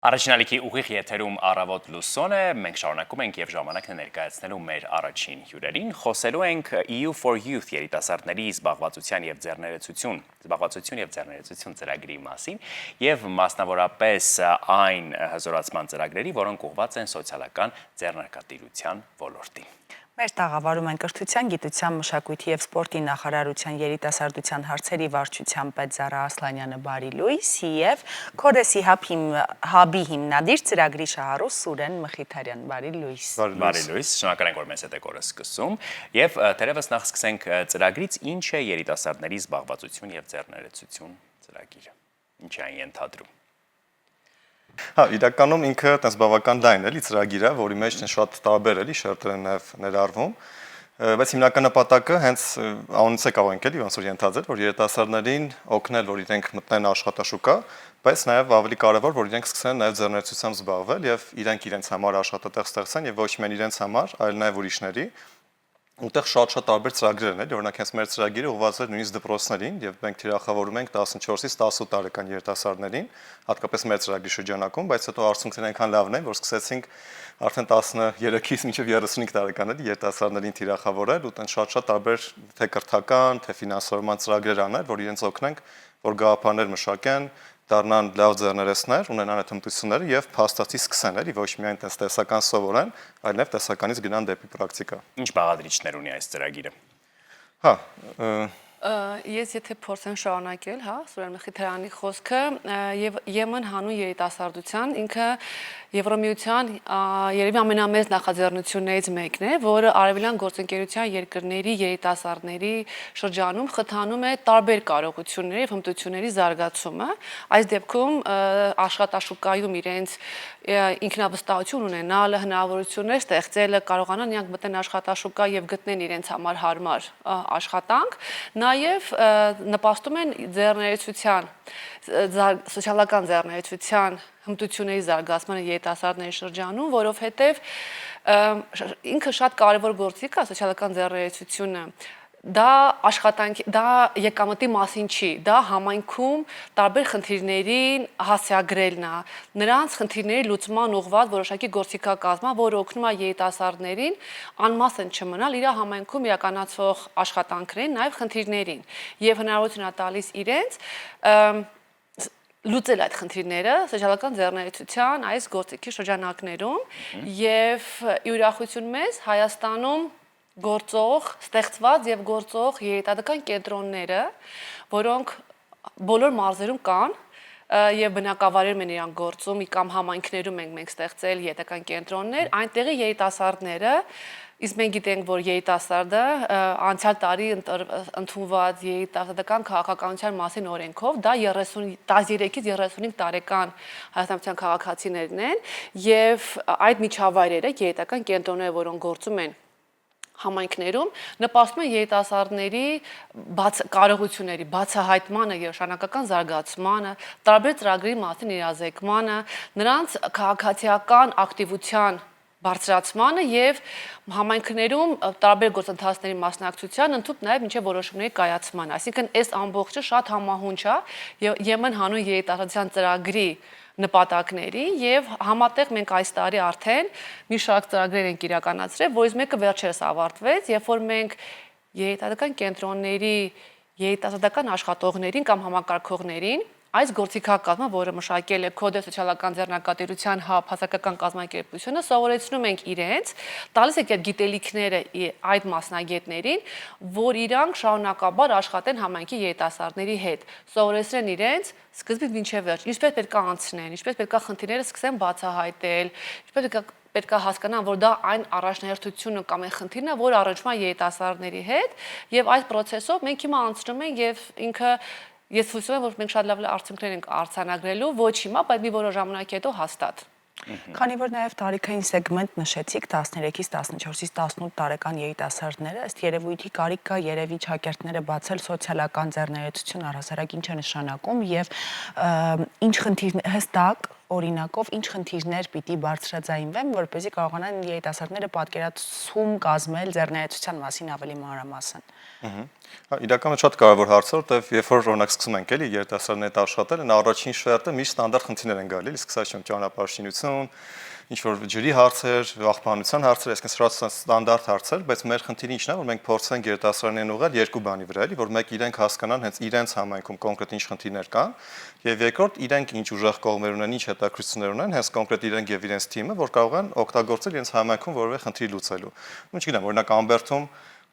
Առաջինալիքի ուղիղ եթերում առավոտ լուսոն է, մենք շարունակում ենք և ժամանակն է ներկայացնելու մեր առաջին հյուրերին, խոսելու ենք EU for Youth երիտասարդների զբաղվածության և ձեռներեցություն ծրագրի մասին և մասնավորապես այն հզորացման ծրագրերի, որոնք ուղղված են սոցիալական ձեռնարկատիրության ոլորտին։ Մեր տաղավարում են կրթության, գիտության, մշակույթի և սպորտի նախարարության երիտասարդության հարցերի վարչության պետ Զարա Ասլանյանը, բարի լույս, և Քորեսի հաբի հիմնադիր ծրագրի շահառու Սուրեն Մխիթարյան, բարի լույս։ Բարի լույս, շնորհակալ ենք, որ մեզ հետ եք օրը սկսում, և թերևս նախ սկսենք ծրագրից, ինչ է երիտասարդների զբաղվածություն և ձեռներեցություն ծրագիրը, ինչ է այն ենթադրում։ Հա, իրականում ինքը տես բավական լայն էլի ծրագիր է, որի մեջ շատ տարբեր էլի շերտեր են ներառվում, բայց հիմնական նպատակը հենց անունից է կարող ենք էլի ոնց որ ենթադրել, որ երիտասարդներին օգնել, որ իրենք մտնեն աշխատաշուկա, բայց նաև ավելի կարևոր, որ իրենք սկսեն նաև ձեռներեցությամբ զբաղվել եւ իրենց համար աշխատատեղ ստեղծեն եւ ոչ միայն իրենց համար, այլ նաև ուրիշների։ Ուտեղ շատ տարբեր ծրագրեր են, օրինակ հենց մեր ծրագիրը ուղղված է նույնիսկ դպրոցներին եւ մենք թիրախավորում ենք 14-ից 18 տարեկան երիտասարդներին, հատկապես մեր ծրագրի շրջանակում, բայց հետո արդյունքներն այնքան լավն են, որ սկսեցինք արդեն 13-ից մինչև 35 տարեկանների երիտասարդներին թիրախավորել ու տեն շատ տարբեր թե կրթական, թե ֆինանսավորման ծրագրեր անել, որ իրենց օգնենք, որ գաղափարներ մշակեն, դառնան լավ ձեռներեցներ, ունենան այդ հմտությունները եւ փաստացի սկսեն, էլի ոչ միայն տեսական սովորեն, այլ նաեւ տեսականից գնան դեպի պրակտիկա։ Ինչ բաղադրիչներ ունի այս ծրագիրը։ Հա, Ես եթե փորձեմ շարունակել, հա, Սուրեն Մխիթարյանի խոսքը եւ ԵՄ հանուն երիտասարդության ինքը Եվրոմիության երևի ամենամեծ նախաձեռնություններից մեկն է, որը Արևելյան գործընկերության երկրների երիտասարդների շրջանում խթանում է տարբեր կարողությունների եւ հմտությունների զարգացումը։ Այս դեպքում աշխատաշուկայում իրենց ինքնավստահություն ունենալը, հնարավորություններ ստեղծելը, կարողանան իրանք մտնել աշխատաշուկա եւ գտնեն իրենց համար հարմար աշխատանք, նաև նպաստում են ձեռներեցության, սոցիալական ձեռներեցության հմտությունների զարգացմանը երիտասարդների շրջանում, որովհետև ինքը շատ կարևոր գործիք է սոցիալական ձեռներեցությունը, դա աշխատանքի, դա եկամտի մասին չի, դա համայնքում տարբեր խնդիրներին հասցեագրելն է, նրանց խնդիրների լուծման ուղղված որոշակի գործիքակազմ է, որը օգնում է երիտասարդներին անմասն չմնալ իր համայնքում իրականացվող աշխատանքներին, նաև խնդիրներին, եւ հնարավորություն է տալիս իրենց լուծել այդ խնդիրները սոցիալական ձեռներեցության այս գործիքի շրջանակներում եւ ուրախություն մեզ Հայաստանում գործող, ստեղծված եւ գործող երիտասարդական կենտրոնները, որոնք բոլոր մարզերում կան եւ բնակավայրերում են իրանք գործում, կամ համայնքներում ենք ստեղծել երիտասարդական կենտրոններ, այնտեղի երիտասարդները, իսկ մենք գիտենք, որ երիտասարդը անցյալ տարի ընդունված երիտասարդական քաղաքականության մասին օրենքով դա 13-ից 35 տարեկան հայաստանյան քաղաքացիներն են եւ այդ միջավայրերը երիտասարդական կենտրոնները, որոնք գործում են համայնքներում, նպաստում են երիտասարդների կարողությունների բացահայտմանը եւ շարունակական զարգացմանը, տարբեր ծրագրերի մասին իրազեկմանը, նրանց քաղաքացիական ակտիվության բարձրացմանը եւ համայնքներում տարբեր գործընթացների մասնակցության, ընդհանուր նաեւ մինչեւ որոշումների կայացման։ Այսինքն այս ամբողջը շատ համահունչ է ԵՄ հանուն երիտասարդության ծրագրի նպատակների եւ համատեղ մենք այս տարի արդեն մի շարք ծրագրեր ենք իրականացրել, որից մեկը վերջերս ավարտվեց, երբ որ մենք երիտասարդական կենտրոնների երիտասարդական աշխատողներին կամ համակարգողներին այս գործիքակազմը, որը մշակել է Քոդե սոցիալական ձեռնարկատիրության հաբ հասարակական կազմակերպությունը, սովորեցնում ենք իրենց, տալիս ենք այդ գիտելիքները այդ մասնագետներին, որ իրանք շարունակաբար աշխատեն համայնքի երիտասարդների հետ, սովորեցնեն իրենց սկզբից մինչև վերջ, ինչպես պետք է անցնեն, ինչպես պետք է խնդիրները սկսեն բացահայտել, ինչպես պետք է հասկանան, որ դա այն առաջնահերթությունը կամ այն խնդիրն է, որ առնչվում է երիտասարդների հետ, եւ այս process-ով մենք հիմա անցնում ենք եւ ինքը ես հույսով եմ, որ մենք շատ լավ արդյունքներ ենք արձանագրելու, ոչ հիմա, բայց մի որոշ ժամանակի հետո հաստատ։ Քանի որ նաև տարիքային սեգմենտ նշեցիք 13-ից 14-ից 18 տարեկան երիտասարդները, ըստ երևույթի կարիք կա երևի ճակերտները բացել սոցիալական ձեռներեցություն առհասարակ ինչ է նշանակում եւ ինչ խնդիր հստակ օրինակով ինչ խնդիրներ պիտի բարձրաձայնվեն, որպեսզի կարողանան երիտասարդները պատկերացում կազմել ձեռներեցության մասին ավելի մանրամասն։ Իրականում շատ կարևոր հարց է, որտեղ երբ որ օրինակ սկսում ենք էլի երիտասարդների հետ աշխատել, այն առաջին շերտը միշտ ստանդարտ խնդիրներ են գալի, սկսած ճանապարհաշինություն, ինչ որ ջրի հարցեր, աղբանության հարցեր, այսինքն շատ ստանդարտ հարցեր, բայց մեր խնդիրը ինչն է, որ մենք փորձենք երիտասարդներին ուղղել երկու բանի վրա, էլի, որ մեկ իրենք հասկանան հենց իրենց համայնքում կոնկրետ ինչ խնդիրներ կան, եւ երկրորդ իրենք ինչ ուժեղ կողմեր ունեն, ինչ հետաքրքրություններ ունեն, հենց կոնկրետ իրենք եւ իրենց թիմը, որ կարող են օգտագործել իրենց համայնքում որևէ խնդիր լուծելու։ Ու չգիտեմ, օրինակ Ամբերդում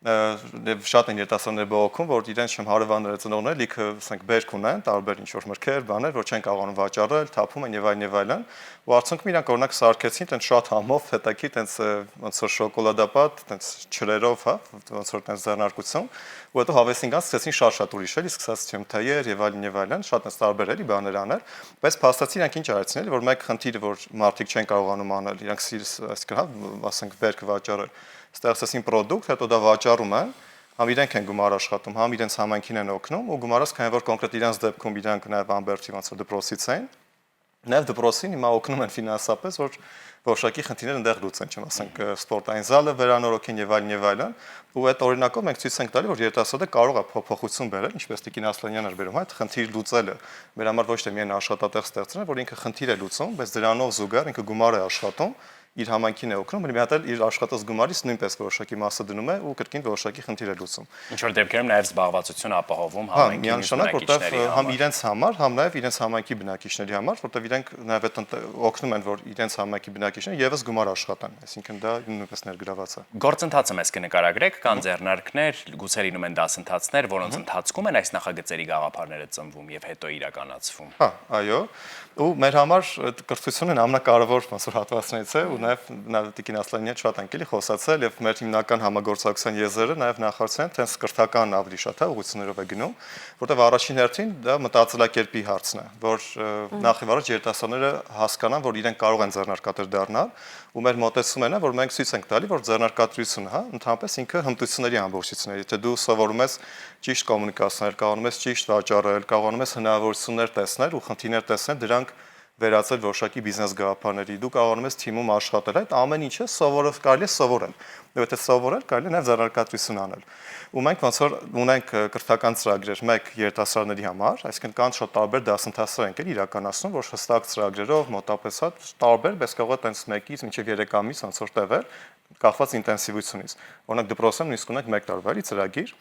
շատ են երիտասարդներ բողոքում, որ իրենց չեմ հարևանները ծնողներ լիքը, ասենք, բերք ունեն, տարբեր ինչ-որ մրգեր, բաներ, որ չեն կարողանում վաճառել, թափում են եւ այլն եւ այլն, ու արդյունքում իրանք օրինակ սարքեցին տենց շատ համով, հետաքրքիր տենց ոնց որ շոկոլադապատ, տենց ջրերով, հա, ոնց որ տենց ձեռնարկություն, ու հետո հավեսին գան սկսեցին շատ ուրիշ էլի, սկսած չեմ թեյեր եւ այլն, շատ տենց տարբեր էլի բաներ անել, բայց փաստացի իրանք ինչ արեցին էլի, որ մեկ խնդիրը, որ մարդիկ չեն կարողանում անել, իրանք այսինքն, հա, ասենք, բերք վաճառել ստեղծեցին product, հետո դա վաճառում են, համ իրենք են գումար աշխատում, համ իրենց համայնքին են օգնում, ու գումարած քանի որ կոնկրետ իրենց դեպքում իրանք նաև Ամբերդի ոնց որ դպրոցից են, նաև դպրոցին հիմա օգնում են ֆինանսապես, որ որոշակի խնդիրներ այնտեղ լուծեն, չեմ ասենք սպորտային զալը վերանորոգեն եւ այլն, ու այդ օրինակով մենք ցույց ենք տալի, որ երիտասարդը կարող է փոփոխություն բերել, ինչպես Տիկին Ասլանյանն էր բերում, այդ խնդիր լուծելը մեր համար ոչ թե միայն աշխատատեղ ստեղծելն է, որ ինքը խնդիր է լուծում, բայց դրանով զուգահեռ ինքը գումար է աշխատում իր համայնքին է օգնում, մի հատ էլ իր աշխատած գումարից նույնպես որոշակի մասը դնում է ու կրկին որոշակի խնդիր է լուծում։ Ինչ որ դեպքերում նաև զբաղվածություն ապահովում համայնքի բնակիչների համար։ Համ իրենց համար, համ նաև իրենց համայնքի բնակիչների համար, որտեղ իրենք նաև այդ օգնում են, որ իրենց համայնքի բնակիչները եւս գումար աշխատան, այսինքն դա նույնպես ներգրաված է։ Գործընթացը մեզ կնկարագրեք, կան ձեռնարկներ, գուցե լինում են դասընթացներ, որոնց ընթացքում են այս նախագծերի գաղափարները ծնվում եւ հետո իրականացվում։ Հա, այո։ Ու մեր համար կրթությունն ամենակարևոր ոնց որ հատվածներից է ու նաև Տիկին Ասլանյանը շատ անկելի խոսացել եւ մեր հիմնական համագործակցության եզրերը նաև նախարարության տենց կրթական ավելի շատ ուղղություններով է գնում, որտեղ առաջին հերթին դա մտածելակերպի հարցն է, որ նախ եւ առաջ երիտասարդները հասկանան, որ իրենք կարող են ձեռնարկատեր դառնալ, ու մեր մոտեցումն է, որ մենք ցույց ենք տալի, որ ձեռնարկատիրությունը, հա, ընդհանրապես ինքը հմտությունների ամբողջությունն է։ Եթե դու սովորում ես ճիշտ կոմունիկացնել, կարողանում ես ճիշտ վաճառել, կարողանում ես հնարավորություններ տեսնել ու խնդիրներ տեսնել, դրանք վերածել որոշակի բիզնես գաղափարների, դու կարողանում ես թիմում աշխատել, այդ ամեն ինչը կարելի է սովորել։ Եվ եթե սովորել, կարելի է նաև ձեռնարկատիրություն անել։ Ու մենք ոնց որ ունենք կրթական ծրագրեր մեկ երիտասարդների համար, այսինքն կան շատ տարբեր դասընթացներ ենք իրականացնում, որ հստակ ծրագրերով մոտապես տարբեր, բայց կարող է տենց 1-ից մինչև 3 ամիս ոնց որ տևել, կախված ինտենսիվությունից։ Օրինակ դպրոցում նույնիսկ ունենք 1 տարվա ծրագիր,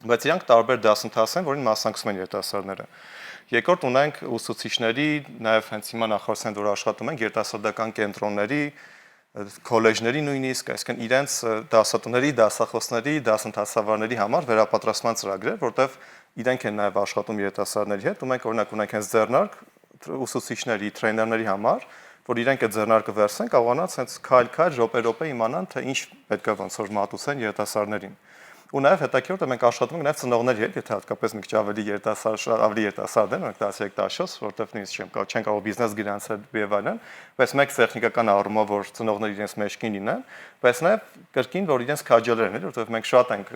բայց իրանք տարբեր դասընթաց են, որին մասնակցում են երիտասարդները։ Երկրորդ ունենք ուսուցիչների, նաև հենց հիմա նախարարության որ աշխատում են երիտասարդական կենտրոնների, քոլեջների նույնիսկ, այսինքն իրենց դասատուների, դասախոսների, դասընթացավարների համար վերապատրաստման ծրագրեր, որտեղ իրենք են նաև աշխատում երիտասարդների հետ, ու մենք օրինակ ունենք հենց ձեռնարկ ուսուցիչների, տրեյներների համար, որ իրենք այդ ձեռնարկը վերցնեն, կարողանան հենց քայլ-քայլ, րոպե-րոպե իմանան, թե ինչ պետք է ոնց որ մատուցեն երիտասարդներին։ Ու նաև հետաքրքիր է մենք աշխատում ենք նաև ծնողների հետ, եթե հատկապես մի քիչ ավելի երիտասարդ են, օրինակ 13-14, որտեղ նույնիսկ չեն կարող բիզնես գրանցել եւ այլն, բայց մեկ տեխնիկական առումով որ ծնողները իրենց մեջքին լինեն, բայց նաև կրկին որ իրենց քաջալեր են, որտեղ մենք շատ ենք,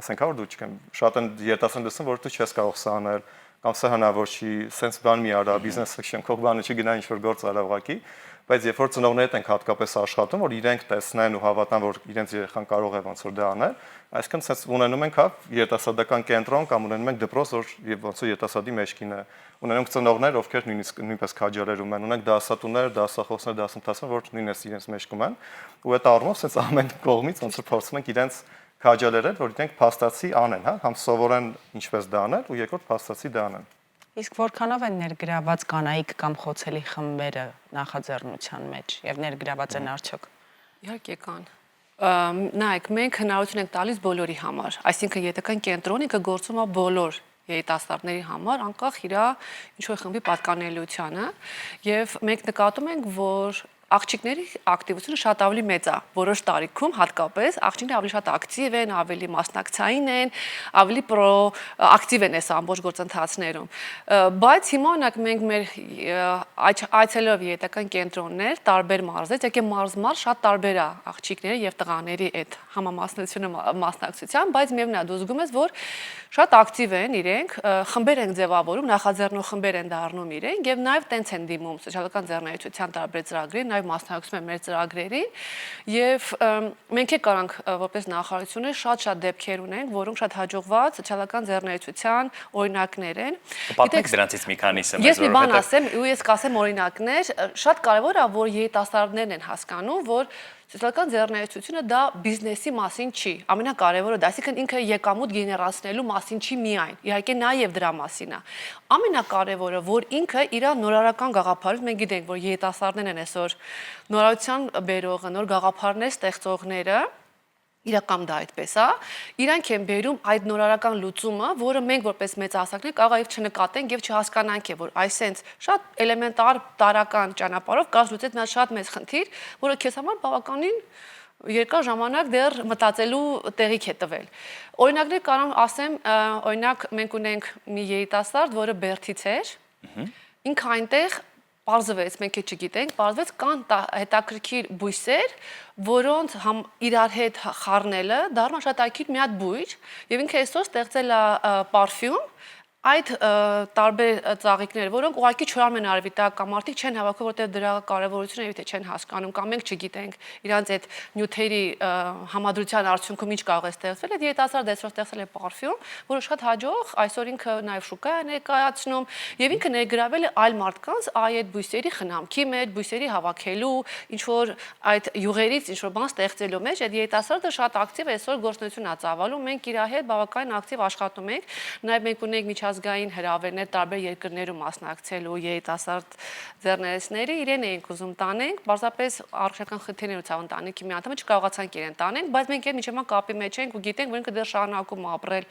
ասենք, հա որ դու չգիտեմ, շատ են երիտասարդ լսում, որ դու չես կարող սա անել, կամ սա հնարավոր չի, սենց բան մի արա, բիզնեսը շնքող բանը չգնա ինչ որ գործ արա ուղակի, բայց երբ որ ծնողներդ ենք հատկապես աշխատում, որ իրենք տեսնեն ու հավատան, որ իրենց երեխան կարող է ոնց որ դա անել, այսինքն sense ունենում ենք հա երիտասարդական կենտրոն կամ ունենում ենք դպրոց, որ եւ ոնց որ երիտասարդի մեջքին է, ունենում ծնողներ, ովքեր նույնպես քաջալերում են, ունենք դասատուներ, դասախոսներ, դասընթացներ, որ նույնպես իրենց մեջքում են, ու այդ առումով sense ամեն կողմից ոնց որ փորձում ենք իրենց քաջալերել, որ իրենք փաստացի անեն, հա, համ սովորեն ինչպես դա անել, ու երկրորդ փաստացի դա անեն։ Իսկ որքանով են ներգրաված կանայք կամ խոցելի խմբերը նախաձեռնության մեջ եւ ներգրաված են արդյոք։ Իհարկե կան։ Նայեք, մենք հնարավորություն ենք տալիս բոլորի համար, այսինքն եթե կան կենտրոնը գործում է բոլոր երիտասարդների համար, անկախ իր ինչ-որ խմբի պատկանելիությանը, եւ մենք նկատում ենք, որ աղջիկների ակտիվությունը շատ ավելի մեծ է որոշ տարիքում հատկապես աղջիկները ավելի շատ ակտիվ են, ավելի մասնակցային են, ավելի ակտիվ են այս ամբողջ գործընթացներում։ Բայց հիմա օրինակ մենք մեր այցելով երիտական կենտրոններ տարբեր մարզեր, եկե մարզ շատ տարբեր է աղջիկների եւ տղաների այդ համամասնությունը մասնակցության, բայց միևնույն է դու զգում ես, որ շատ ակտիվ են իրենք, խմբեր են ձևավորում, նախաձեռնող խմբեր են դառնում իրենք եւ նաեւ տենց են դիմում սոցիալական ձեռնարկության տարբեր ծրագրերի, նաեւ մասնակցում են մեր ծրագրերին եւ մենք կարանք որպես նախարարությունը շատ դեպքեր ունենք, որոնք շատ հաջողված սոցիալական ձեռնարկության օրինակներ են։ Պատմեք դրանցից մի քանիսը մեզ, Ես մի բան ասեմ, ու ես կասեմ օրինակներ, շատ կարևոր է, որ երիտասարդներն են հասկանում, որ սոցիալական ձեռնարկությունը դա բիզնեսի մասին չի։ Ամենակարևորը դա, այսինքն ինքը եկամուտ գեներացնելու մասին չի միայն, իհարկե նաև դրա մասին է։ Ամենակարևորը, որ ինքը իր նորարարական գաղափարից մենք գիտենք, որ երիտասարդներն են այսօր նորարարության բերողը, նոր գաղափարներ ստեղծողները, իրական դա այդպես է, իրանք են բերում այդ նորարարական լուծումը, որը մենք որպես մեծահասակներ կարող է չնկատենք եւ չհասկանանք, որ այսենց շատ էլեմենտար տարական ճանապարհով կարողա լուծել մի շատ մեծ խնդիր, որը քեզ համար բավականին երկար ժամանակ դեռ մտածելու տեղիք է տվել։ Օրինակներ կարող ասեմ, օրինակ մենք ունենք մի երիտասարդ, որը Բերդից էր, ինքը այնտեղ պարզվեց, մենք չգիտենք, պարզվեց կան հետաքրքիր բույսեր, որոնց իրար հետ խառնելը դառնում է շատ ակիր մի հատ բույր, եւ ինքը այսօր ստեղծել է պարֆյում, այդ տարբեր ծաղիկներ, որոնք ուղղակի չորանում են արևի տակ կամ մարդիկ չեն հավաքում, որտեղ դրա կարևորությունը եթե չեն հասկանում կամ մենք չգիտենք իրանց այդ նյութերի համադրության արդյունքում ինչ կարող է ստեղծվել, այդ երիտասարդը այսօր ստեղծել է պարֆյում, որը շատ հաջող, այսօր ինքը նաև շուկա է ներկայացնում եւ ինքը ներգրավել է այլ մարդկանց այդ բույսերի խնամքի մեջ, բույսերի հավաքելու, ինչ որ այդ յուղերից ինչ որ բան ստեղծելու մեջ, այդ երիտասարդը շատ ակտիվ է այսօր գործունեություն է ծավալում, մենք իր հետ բավականին ակտիվ աշխատում ենք, նաև մենք ունենք միջազգային հրավերներ տարբեր երկրներում մասնակցելու երիտասարդ ձեռներեցների, իրեն էինք ուզում տանենք, պարզապես առողջական խնդիրներ ունեցավ ընտանիքի մի անդամը չկարողացանք իրեն տանենք, բայց մենք այդ միջևան կապի մեջ ենք ու գիտենք, որ ինքը դեռ շարունակում ապրել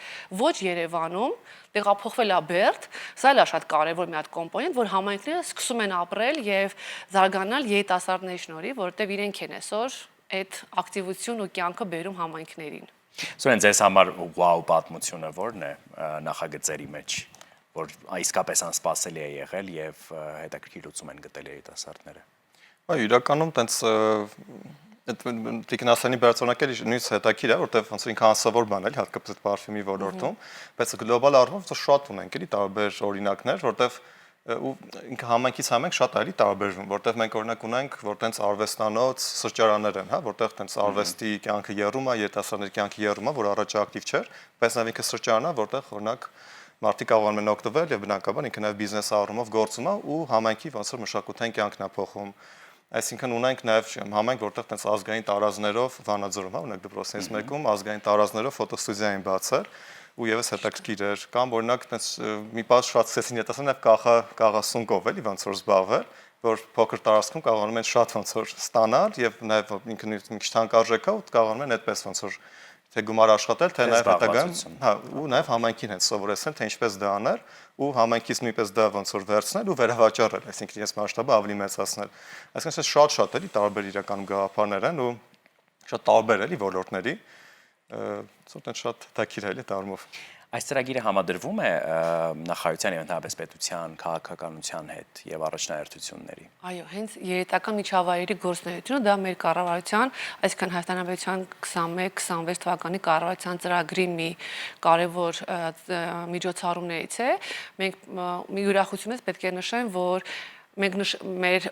ոչ Երևանում, տեղափոխվել է Բերդ, սա էլ է շատ կարևոր մի հատ կոմպոնենտ, որ համայնքները սկսում են ապրել եւ զարգանալ երիտասարդների շնորհիվ, որովհետեւ իրենք են այսօր այդ ակտիվություն ու կյանքը բերում համայնքներին։ Սուրեն, ձեզ համար վաու պատմությունը ո՞րն է նախագծերի մեջ, որ իսկապես անսպասելի է եղել եւ հետաքրքիր լուծում են գտել երիտասարդները։ Այո, իրականում տենց Տիկնասյանի բարձրանակել նույնիսկ հետաքրքիր է, որտեղ ոնց ինքը անսովոր բան է, հատկապես այդ պարֆյումի ոլորտում, բայց գլոբալ առումով շատ ունենք էլի տարբեր օրինակներ, որտեղ ու ինքը համայնքից համայնք շատ այլի տարբերվում, որտեղ մենք օրինակ ունենք, որ տենց արվեստանոց սրճարաններ են, հա, որտեղ տենց արվեստի կյանքը եռում է, երիտասարդների կյանքը եռում է, որ առաջ ակտիվ չէր, բայց նաև ինքը սրճարան է, որտեղ օրինակ մարդիկ կարողանում են օգտվել եւ բնականաբար ինքը նաև բիզնես առումով գործում է ու համայնքի ոնց որ մշակութային կյանքն է փոխում։ Այսինքն ունենք նաև համայնք, որտեղ տենց ազգային տարազներով Վանաձորում, հա, ունենք դպրոցներից մեկում ազգային տարազներով ֆոտոստուդիա են բացել ու եւս հետաքրքիր էր կամ օրինակ տենց մի բան շատ ցեսին ետասը նաև կաղասունկով էլի ոնց որ զբաղվել, որ փոքր տարածքում կարողանում են շատ ոնց որ ստանալ եւ նաև ինքը մի քիչ թանկարժեք է ու կարողանում են այդպես ոնց որ թե գումար աշխատել, թե նաև հետագայում, հա, ու նաև համայնքին հետ սովորեցնել, թե ինչպես դա անել, ու համայնքից նույնպես դա ոնց որ վերցնել ու վերավաճառել, այսինքն իրենց մասշտաբը ավելի մեծացնել։ Այսինքն շատ էլի տարբեր իրականում գաղափարներ են ու շատ տարբեր էլի ոլորտների, ցույց շատ հետաքրքիր է էլի դառնով։ Այս ծրագիրը համադրվում է նախարարության եւ ընդհանրապես պետության քաղաքականության հետ եւ առաջնահերթությունների։ Այո, հենց երիտական միջավայրերի գործունեությունը դա մեր կառավարության, այսինքն Հայաստանաբերության 21-26 թվականի կառավարության ծրագրի մի կարևոր միջոցառումներից է։ Մենք մի ուրախությունից պետք է նշեմ, որ մենք մեր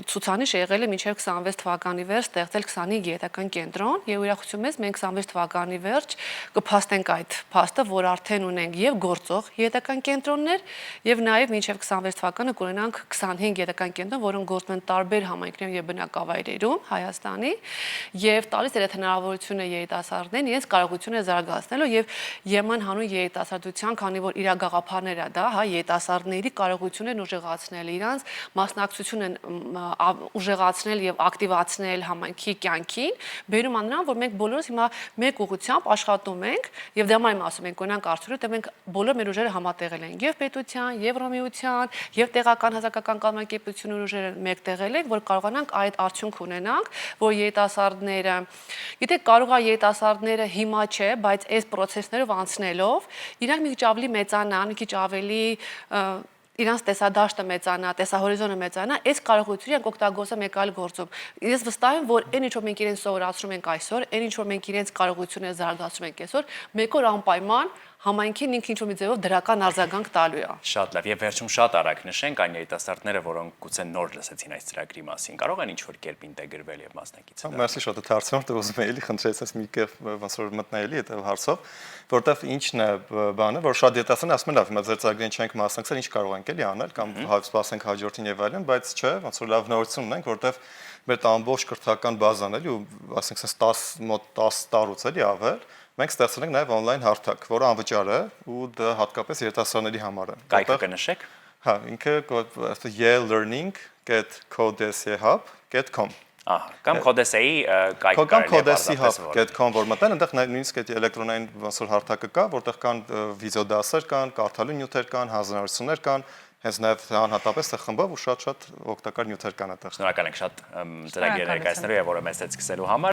ցուցանիշը եղել է մինչև 26 թվականի վերջ ստեղծել 25 երիտական կենտրոն եւ ուրախություն մեզ մենք 26 թվականի վերջ կփաստենք այդ փաստը, որ արդեն ունենք եւ գործող երիտական կենտրոններ եւ նաեւ մինչև 26 թվականը կունենանք 25 երիտական կենտրոն, որոնք գործում են տարբեր համայնքներում եւ բնակավայրերում Հայաստանի եւ տալիս է հնարավորությունը երիտասարդներին իրենց կարողությունը զարգացնելու եւ ԵՄ հանուն երիտասարդության, քանի որ իր գաղափարները դա, հա, երիտասարդների կարողություններն ուժեղացնել իրանց մասնակցություն են ուժեղացնել եւ ակտիվացնել համայնքի կյանքին, բերում ան նրան, որ մենք բոլորս հիմա մեկ ուղղությամբ աշխատում ենք եւ դա մայմ ասում ենք գոնանք արդյունքը, դե մենք բոլոր մեր ուժերը համատեղել ենք եւ պետության, Եվրոմիության, եւ տեղական հասարակական կազմակերպությունների ուժերը մեկտեղել ենք, որ կարողանանք այդ արդյունք ունենանք, որ երիտասարդները, գիտեք, կարող է երիտասարդները հիմա չէ, բայց այս process-ներով անցնելով, իրանք մի քիչ ավելի մեծանան, մի քիչ ավելի իրանց տեսադաշտը մեծանա, տեսահորիզոնը մեծանա, այս կարողությունները ենք օգտագործել մեկ այլ գործում։ Ես վստահ եմ, որ այն ինչ որ մենք իրենց սովորացնում ենք այսօր, այն ինչ որ մենք իրենց կարողությունները զարգացնում ենք այսօր, մեկ օր անպայման համայնքին ինքն ինչ-որ մի ձևով դրական արձագանք տալու է։ Շատ լավ, եւ վերջում շատ արագ նշենք այն երիտասարդները, որոնք գուցե նոր լսեցին այս ծրագրի մասին, կարող են ինչ-որ կերպ ինտեգրվել եւ մասնակիցել։ Մերսի շատ հարցում դու ուզում էի խնդրեցես մի կերպ ոնց որ մտնայելի այդ հարցով, որտեվ ինչն է բանը, որ շատ երիտասարդներ ասում են լավ, հիմա ձեր ծրագրին չենք մասնակցել, ինչ կարող ենք էլի անել կամ սպասենք հաջորդին եւ այլն, բայց չէ, ոնց որ լավ նորություն ունենք, որտեվ մեր ամբողջ կրթական բազան էլի ու ասենք 10 մոտ 10 տարուց էլի ավել մենք ստեղծել ենք նաև on-line հարթակ, որը անվճար է ու դա հատկապես երիտասարդների համար է։ Կայքը կնշեք։ Հա, ինքը ye-learning.codeshehub.com Ահա, կամ Codesei կայքը կամ codeshehub.com որ մտնել, այնտեղ նույնիսկ այդ էլեկտրոնային ոնց որ հարթակը կա, որտեղ կան վիդեոդասեր կան, կարդալու նյութեր կան, հանձնարարություններ կան, հենց նաև անհատապես է խմբով ու շատ օգտակար նյութեր կան այդտեղ։ Շնորհակալ ենք շատ ծրագիր ներկայացնելու եւ որը մեզ հետ սկսելու համար։